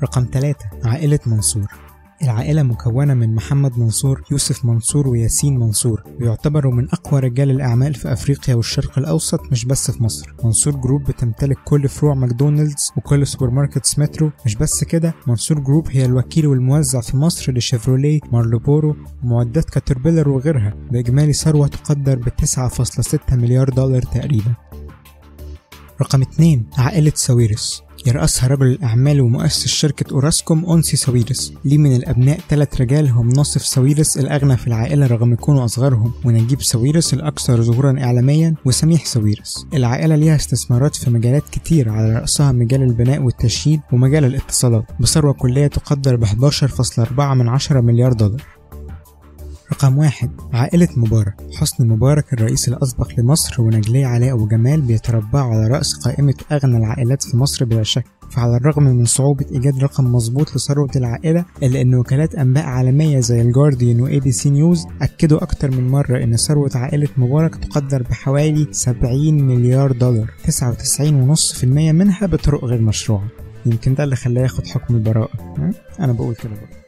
رقم 3 عائلة منصور. العائلة مكونة من محمد منصور، يوسف منصور، وياسين منصور، ويعتبروا من أقوى رجال الأعمال في أفريقيا والشرق الأوسط مش بس في مصر. منصور جروب بتمتلك كل فروع ماكدونالدز وكل سوبر ماركتس مترو. مش بس كده، منصور جروب هي الوكيل والموزع في مصر لشيفروليه، مارلبورو، ومعدات كاتربيلر وغيرها، بإجمالي ثروة تقدر ب9.6 مليار دولار تقريبا. رقم 2 عائلة ساويرس. يرأسها رجل الأعمال ومؤسس شركة أوراسكوم أنسي ساويرس. ليه من الأبناء 3 رجال هم ناصف ساويرس الأغنى في العائلة رغم يكونوا أصغرهم، ونجيب ساويرس الأكثر ظهورا إعلاميا، وسميح ساويرس. العائلة ليها استثمارات في مجالات كتير، على رأسها مجال البناء والتشييد ومجال الاتصالات، بثروة كلية تقدر ب11.4 مليار دولار. رقم 1 عائلة مبارك. حسني مبارك الرئيس الأسبق لمصر ونجلي علاء وجمال بيتربعوا على رأس قائمة أغنى العائلات في مصر بلا شك. فعلى الرغم من صعوبة إيجاد رقم مظبوط لثروة العائلة، إلا أن وكالات أنباء عالمية زي الجارديان وABC نيوز أكدوا أكتر من مرة أن ثروة عائلة مبارك تقدر بحوالي 70 مليار دولار، 99.5% منها بطرق غير مشروعة. يمكن ده اللي خلاه ياخد حكم البراءة. أنا بقول كده برضه.